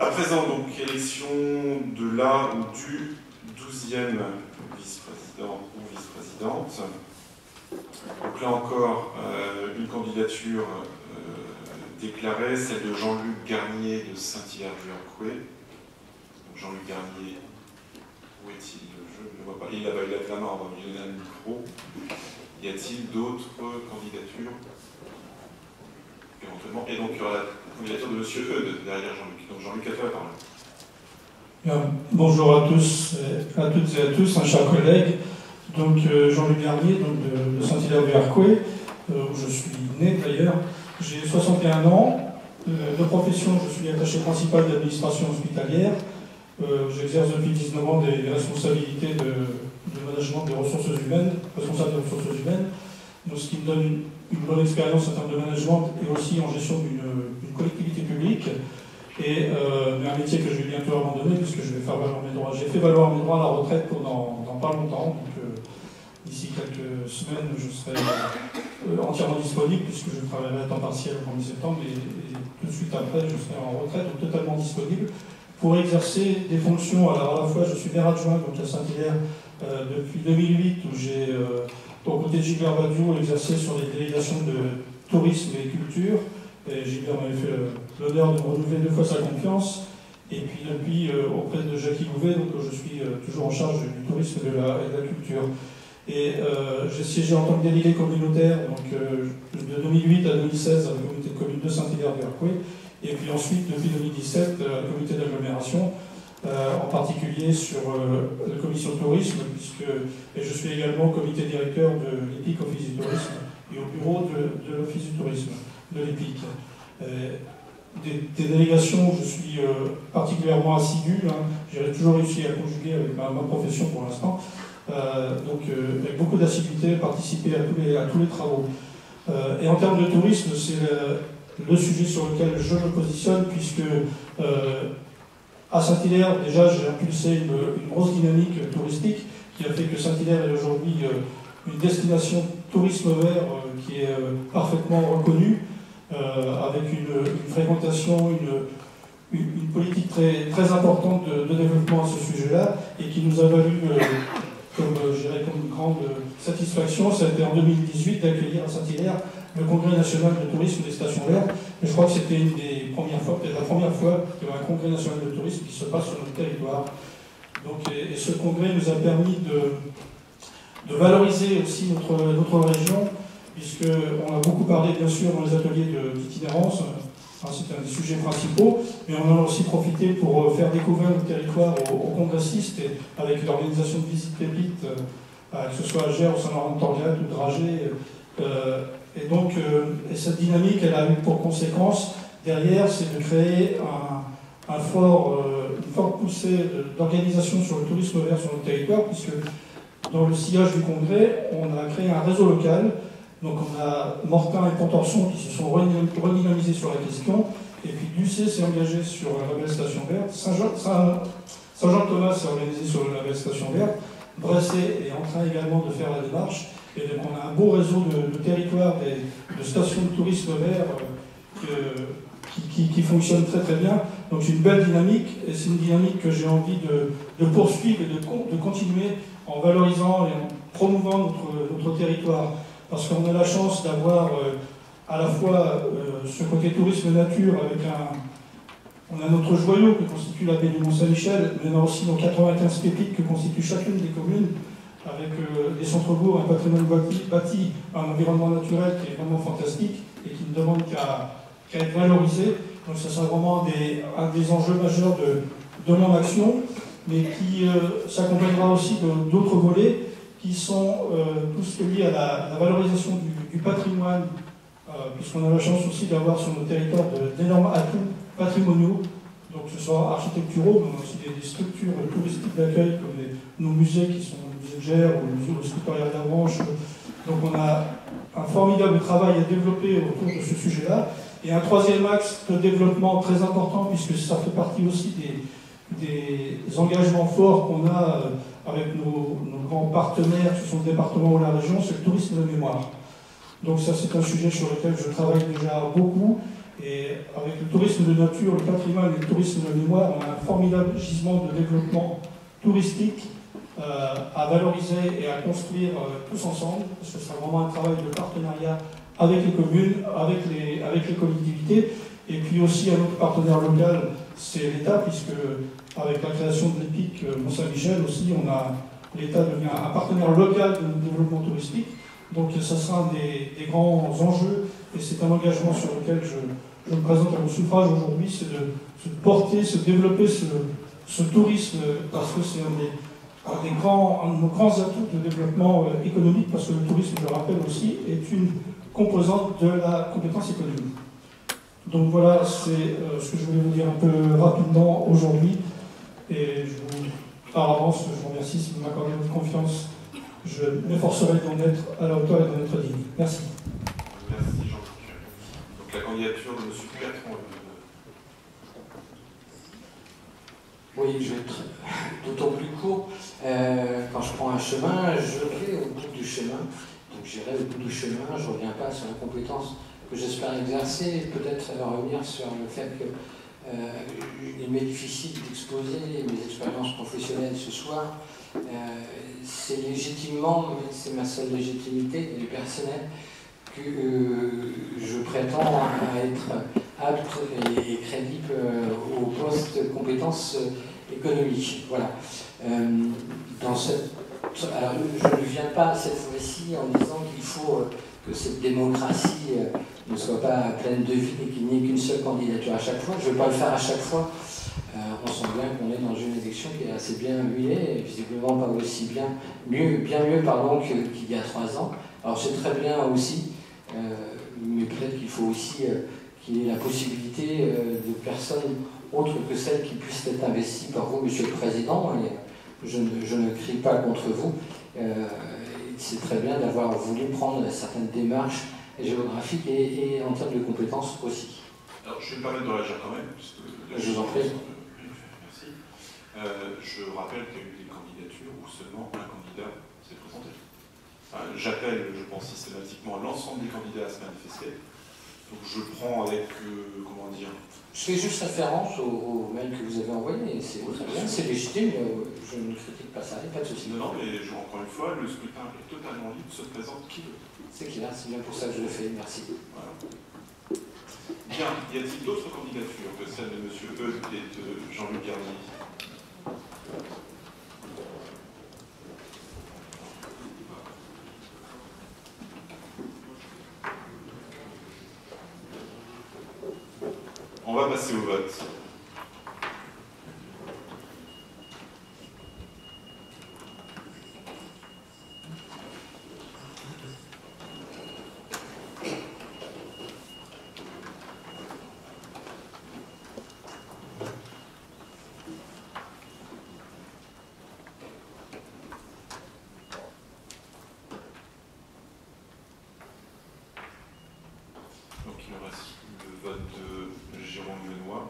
À présent, donc, élection de la ou du 12e vice-président ou vice-présidente. Donc là encore, une candidature déclarée, celle de Jean-Luc Garnier de Saint-Hilaire-du-Harcouët. Jean-Luc Garnier, où est-il? Je ne le vois pas. Il a levé la main, on va lui donner un micro. Y a-t-il d'autres candidatures? Éventuellement. Et donc il y aura la candidature de M. Eudes derrière Jean-Luc. Donc Jean-Luc, à toi la parole. Bien, bonjour à tous, à toutes et à tous, chers collègues. Donc Jean-Luc Garnier, donc, de Saint-Hilaire-du-Harcouët, où je suis né d'ailleurs. J'ai 61 ans. De profession, je suis attaché principal d'administration hospitalière. J'exerce depuis 19 ans des responsabilités de management des ressources humaines, responsable des ressources humaines, donc ce qui me donne une bonne expérience en termes de management et aussi en gestion d'une collectivité publique. Et un métier que je vais bientôt abandonner puisque je vais faire valoir mes droits. J'ai fait valoir mes droits à la retraite dans pas longtemps, donc d'ici quelques semaines je serai entièrement disponible puisque je travaillerai à temps partiel au 1er septembre et tout de suite après je serai en retraite, donc totalement disponible pour exercer des fonctions. Alors à la fois je suis maire adjoint donc à Saint-Hilaire depuis 2008 où j'ai aux côtés de Gilbert Badiou exercé sur les délégations de tourisme et culture. Et Gilbert m'avait fait l'honneur de me renouveler 2 fois sa confiance. Et puis depuis auprès de Jackie Louvet, donc je suis toujours en charge du tourisme et de la culture. Et j'ai siégé en tant que délégué communautaire donc, de 2008 à 2016 à la communauté de communes de Saint-Hilaire-du-Harcouët. Et puis ensuite, depuis 2017, la communauté d'agglomération, en particulier sur la commission tourisme, et je suis également comité directeur de l'EPIC Office du tourisme et au bureau de l'Office du tourisme de l'EPIC. Des délégations où je suis particulièrement assidu, hein. J'ai toujours réussi à conjuguer avec ma profession pour l'instant, donc avec beaucoup d'assiduité, participer à tous les travaux. Et en termes de tourisme, c'est le sujet sur lequel je me positionne, puisque à Saint-Hilaire, déjà, j'ai impulsé une grosse dynamique touristique qui a fait que Saint-Hilaire est aujourd'hui une destination tourisme vert qui est parfaitement reconnue, avec une fréquentation, une politique très importante de développement à ce sujet-là, et qui nous a valu, comme une grande satisfaction, ça a été en 2018 d'accueillir à Saint-Hilaire le Congrès national de tourisme des stations vertes. Et je crois que c'était une des premières fois, peut-être la première fois, qu'il y a un Congrès national de tourisme qui se passe sur notre territoire. Donc, et ce congrès nous a permis de valoriser aussi notre région, puisqu'on a beaucoup parlé, bien sûr, dans les ateliers d'itinérance, c'est un des sujets principaux, mais on en a aussi profité pour faire découvrir notre territoire aux congressistes, et avec l'organisation de visites pépites, que ce soit à Gers, au Saint-Laurent-de-Torgade ou Dragé. Et donc, cette dynamique, elle a eu pour conséquence, derrière, c'est de créer une forte poussée d'organisation sur le tourisme vert sur notre territoire, puisque dans le sillage du congrès, on a créé un réseau local. Donc on a Mortain et Pontorson qui se sont redynamisés sur la question, et puis Lucé s'est engagé sur la label Station Verte, Saint-Jean-Thomas s'est organisé sur le label Station Verte, Bresset est en train également de faire la démarche, et donc on a un beau réseau de territoires, de stations de tourisme vert qui fonctionne très très bien. Donc c'est une belle dynamique, et c'est une dynamique que j'ai envie de poursuivre et de continuer en valorisant et en promouvant notre territoire. Parce qu'on a la chance d'avoir à la fois ce côté tourisme nature avec on a notre joyau que constitue la baie du Mont-Saint-Michel, mais on a aussi nos 95 pépites que constituent chacune des communes, avec des centres-bourgs, un patrimoine bâti, un environnement naturel qui est vraiment fantastique et qui ne demande qu'à être valorisé. Donc ça sera vraiment un des enjeux majeurs de mon action, mais qui s'accompagnera aussi d'autres volets qui sont tous liés à la valorisation du patrimoine, puisqu'on a la chance aussi d'avoir sur nos territoires d'énormes atouts patrimoniaux, donc que ce soit architecturaux, mais aussi des structures touristiques d'accueil comme nos musées qui sont le musée de Gers ou le musée de sculptorial d'Avranches. Donc on a un formidable travail à développer autour de ce sujet-là. Et un troisième axe de développement très important, puisque ça fait partie aussi des engagements forts qu'on a avec nos grands partenaires, que ce sont le département ou la région, c'est le tourisme de mémoire. Donc ça, c'est un sujet sur lequel je travaille déjà beaucoup, Et avec le tourisme de nature, le patrimoine et le tourisme de mémoire, on a un formidable gisement de développement touristique à valoriser et à construire tous ensemble, parce que c'est vraiment un travail de partenariat avec les communes, avec les collectivités, et puis aussi un autre partenaire local, c'est l'État, puisque avec la création de l'EPIC Mont-Saint-Michel aussi, l'État devient un partenaire local de développement touristique. Donc ça sera un des grands enjeux, et c'est un engagement sur lequel je me présente à mon suffrage aujourd'hui, c'est de porter, de développer ce tourisme, parce que c'est un de nos grands atouts de développement économique, parce que le tourisme, je le rappelle aussi, est une composante de la compétence économique. Donc voilà, c'est ce que je voulais vous dire un peu rapidement aujourd'hui, et par avance, je vous remercie si vous m'accordez votre confiance. Je m'efforcerai d'en être à la hauteur et d'en être digne. Merci. Merci Jean-Luc. Donc la candidature de M. Bertrand. Oui, je vais être d'autant plus court. Quand je prends un chemin, je vais au bout du chemin. Donc j'irai au bout du chemin, je ne reviens pas sur la compétence que j'espère exercer, peut-être revenir sur le fait que il m'est difficile d'exposer mes expériences professionnelles ce soir. C'est légitimement, mais c'est ma seule légitimité et personnelle, que je prétends à être apte et crédible au poste compétences économiques. Voilà. Alors, je ne viens pas cette fois-ci en disant qu'il faut que cette démocratie ne soit pas pleine de vide et qu'il n'y ait qu'une seule candidature à chaque fois. Je ne vais pas le faire à chaque fois. On sent bien qu'on est dans une élection qui est assez bien huilée, et visiblement pas aussi bien mieux qu'il y a 3 ans. Alors c'est très bien aussi, mais peut-être qu'il faut aussi qu'il y ait la possibilité de personnes autres que celles qui puissent être investies par vous, Monsieur le Président. Et je ne crie pas contre vous. C'est très bien d'avoir voulu prendre certaines démarches géographiques et en termes de compétences aussi. Alors je vais me permettre de réagir quand même, puisque je vous en prie. Merci. Je rappelle qu'il y a eu des candidatures où seulement un candidat s'est présenté. J'appelle, je pense, systématiquement l'ensemble des candidats à se manifester. Donc je prends avec, comment dire... Je fais juste référence au mail que vous avez envoyé, c'est très bien, c'est légitime, je ne critique pas ça, il n'y a pas de souci. Non, mais encore une fois, le scrutin est totalement libre, se présente qui veut. C'est clair, c'est bien pour ça que je le fais, merci. Voilà. Bien, y a-t-il d'autres candidatures que celle de M. Eudes et de Jean-Luc Garnier? On va passer au vote. Donc il nous reste le vote de Jérôme Benoît.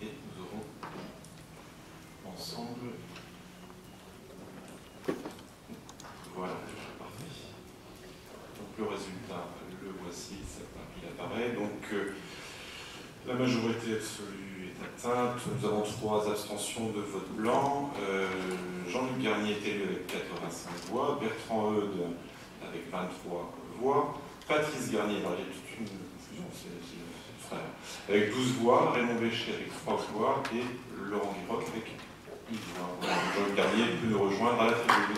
Et nous aurons ensemble... Voilà, parfait. Donc le résultat, le voici, il apparaît. Donc la majorité absolue est atteinte. Nous avons 3 abstentions de vote blanc. Jean-Luc Garnier est élu avec 85 voix. Bertrand Eudes avec 23 voix. Patrice Garnier, alors il y a toute une confusion, c'est le frère, avec 12 voix, Raymond Bécher avec 3 voix et Laurent Guiroc avec 8 voix. Jean-Luc Garnier peut nous rejoindre à la tribune.